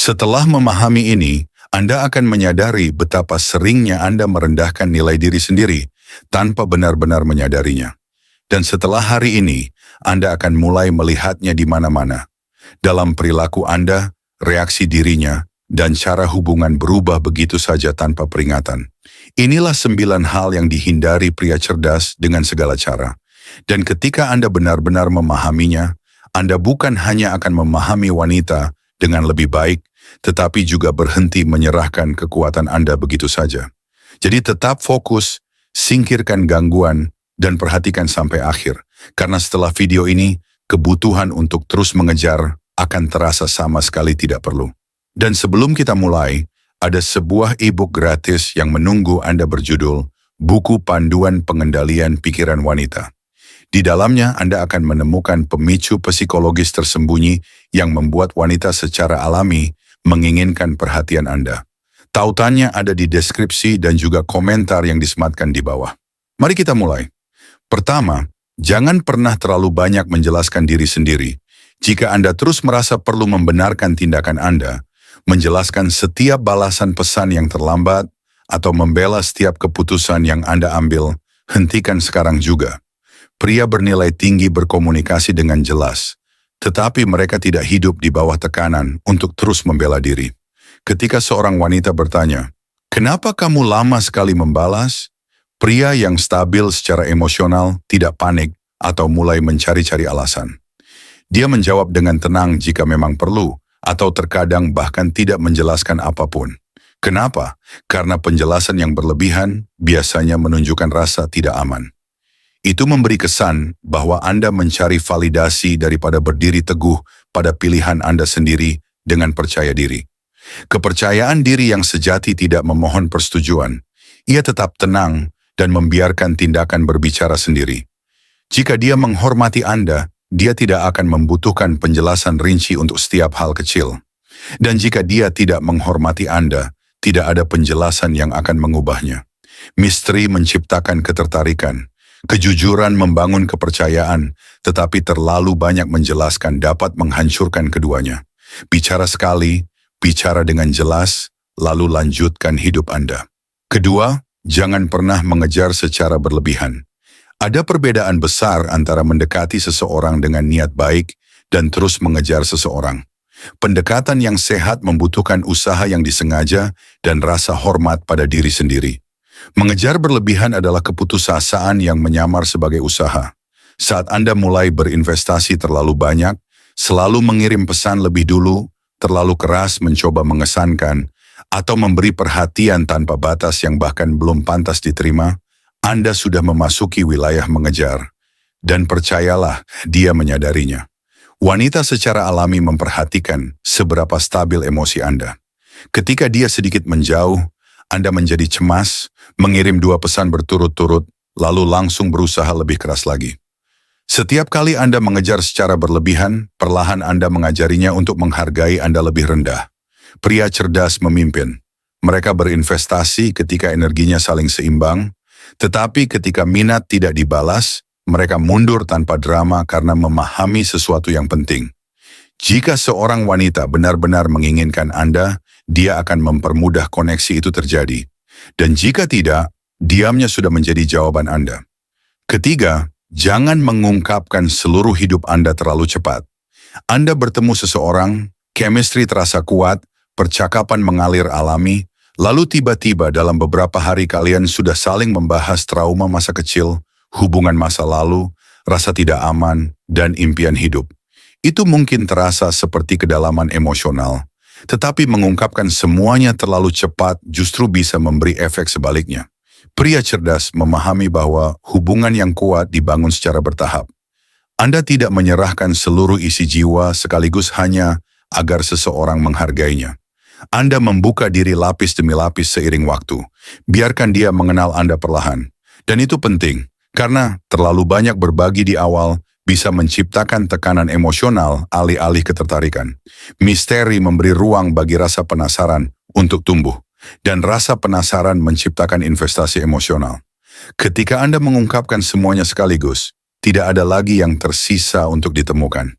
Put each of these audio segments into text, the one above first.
Setelah memahami ini, Anda akan menyadari betapa seringnya Anda merendahkan nilai diri sendiri tanpa benar-benar menyadarinya. Dan setelah hari ini, Anda akan mulai melihatnya di mana-mana. Dalam perilaku Anda, reaksi dirinya, dan cara hubungan berubah begitu saja tanpa peringatan. Inilah 9 hal yang dihindari pria cerdas dengan segala cara. Dan ketika Anda benar-benar memahaminya, Anda bukan hanya akan memahami wanita dengan lebih baik, tetapi juga berhenti menyerahkan kekuatan Anda begitu saja. Jadi tetap fokus, singkirkan gangguan, dan perhatikan sampai akhir. Karena setelah video ini, kebutuhan untuk terus mengejar akan terasa sama sekali tidak perlu. Dan sebelum kita mulai, ada sebuah e-book gratis yang menunggu Anda berjudul Buku Panduan Pengendalian Pikiran Wanita. Di dalamnya Anda akan menemukan pemicu psikologis tersembunyi yang membuat wanita secara alami menginginkan perhatian Anda. Tautannya ada di deskripsi dan juga komentar yang disematkan di bawah. Mari kita mulai. Pertama, jangan pernah terlalu banyak menjelaskan diri sendiri. Jika Anda terus merasa perlu membenarkan tindakan Anda, menjelaskan setiap balasan pesan yang terlambat, atau membela setiap keputusan yang Anda ambil, hentikan sekarang juga. Pria bernilai tinggi berkomunikasi dengan jelas, tetapi mereka tidak hidup di bawah tekanan untuk terus membela diri. Ketika seorang wanita bertanya, "Kenapa kamu lama sekali membalas?" Pria yang stabil secara emosional tidak panik atau mulai mencari-cari alasan. Dia menjawab dengan tenang jika memang perlu, atau terkadang bahkan tidak menjelaskan apapun. Kenapa? Karena penjelasan yang berlebihan biasanya menunjukkan rasa tidak aman. Itu memberi kesan bahwa Anda mencari validasi daripada berdiri teguh pada pilihan Anda sendiri dengan percaya diri. Kepercayaan diri yang sejati tidak memohon persetujuan. Ia tetap tenang dan membiarkan tindakan berbicara sendiri. Jika dia menghormati Anda, dia tidak akan membutuhkan penjelasan rinci untuk setiap hal kecil. Dan jika dia tidak menghormati Anda, tidak ada penjelasan yang akan mengubahnya. Misteri menciptakan ketertarikan. Kejujuran membangun kepercayaan, tetapi terlalu banyak menjelaskan dapat menghancurkan keduanya. Bicara sekali, bicara dengan jelas, lalu lanjutkan hidup Anda. Kedua, jangan pernah mengejar secara berlebihan. Ada perbedaan besar antara mendekati seseorang dengan niat baik dan terus mengejar seseorang. Pendekatan yang sehat membutuhkan usaha yang disengaja dan rasa hormat pada diri sendiri. Mengejar berlebihan adalah keputusasaan yang menyamar sebagai usaha. Saat Anda mulai berinvestasi terlalu banyak, selalu mengirim pesan lebih dulu, terlalu keras mencoba mengesankan, atau memberi perhatian tanpa batas yang bahkan belum pantas diterima, Anda sudah memasuki wilayah mengejar. Dan percayalah, dia menyadarinya. Wanita secara alami memperhatikan seberapa stabil emosi Anda. Ketika dia sedikit menjauh, Anda menjadi cemas, mengirim 2 pesan berturut-turut, lalu langsung berusaha lebih keras lagi. Setiap kali Anda mengejar secara berlebihan, perlahan Anda mengajarinya untuk menghargai Anda lebih rendah. Pria cerdas memimpin. Mereka berinvestasi ketika energinya saling seimbang, tetapi ketika minat tidak dibalas, mereka mundur tanpa drama karena memahami sesuatu yang penting. Jika seorang wanita benar-benar menginginkan Anda, dia akan mempermudah koneksi itu terjadi. Dan jika tidak, diamnya sudah menjadi jawaban Anda. Ketiga, jangan mengungkapkan seluruh hidup Anda terlalu cepat. Anda bertemu seseorang, chemistry terasa kuat, percakapan mengalir alami, lalu tiba-tiba dalam beberapa hari kalian sudah saling membahas trauma masa kecil, hubungan masa lalu, rasa tidak aman, dan impian hidup. Itu mungkin terasa seperti kedalaman emosional, tetapi mengungkapkan semuanya terlalu cepat justru bisa memberi efek sebaliknya. Pria cerdas memahami bahwa hubungan yang kuat dibangun secara bertahap. Anda tidak menyerahkan seluruh isi jiwa sekaligus hanya agar seseorang menghargainya. Anda membuka diri lapis demi lapis seiring waktu. Biarkan dia mengenal Anda perlahan. Dan itu penting, karena terlalu banyak berbagi di awal bisa menciptakan tekanan emosional alih-alih ketertarikan. Misteri memberi ruang bagi rasa penasaran untuk tumbuh, dan rasa penasaran menciptakan investasi emosional. Ketika Anda mengungkapkan semuanya sekaligus, tidak ada lagi yang tersisa untuk ditemukan.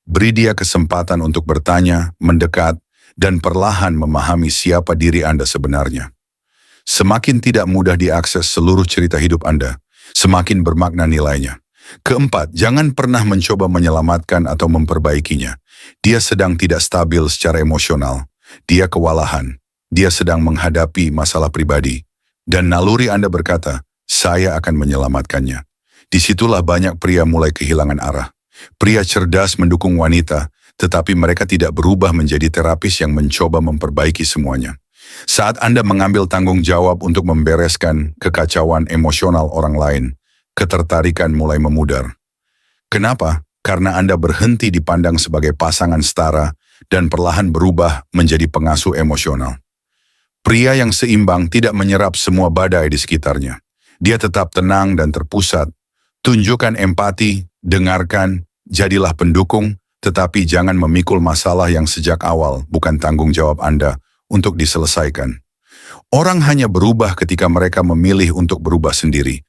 Beri dia kesempatan untuk bertanya, mendekat, dan perlahan memahami siapa diri Anda sebenarnya. Semakin tidak mudah diakses seluruh cerita hidup Anda, semakin bermakna nilainya. Keempat, jangan pernah mencoba menyelamatkan atau memperbaikinya. Dia sedang tidak stabil secara emosional. Dia kewalahan. Dia sedang menghadapi masalah pribadi. Dan naluri Anda berkata, saya akan menyelamatkannya. Disitulah banyak pria mulai kehilangan arah. Pria cerdas mendukung wanita, tetapi mereka tidak berubah menjadi terapis yang mencoba memperbaiki semuanya. Saat Anda mengambil tanggung jawab untuk membereskan kekacauan emosional orang lain, ketertarikan mulai memudar. Kenapa? Karena Anda berhenti dipandang sebagai pasangan setara dan perlahan berubah menjadi pengasuh emosional. Pria yang seimbang tidak menyerap semua badai di sekitarnya. Dia tetap tenang dan terpusat. Tunjukkan empati, dengarkan, jadilah pendukung, tetapi jangan memikul masalah yang sejak awal bukan tanggung jawab Anda untuk diselesaikan. Orang hanya berubah ketika mereka memilih untuk berubah sendiri,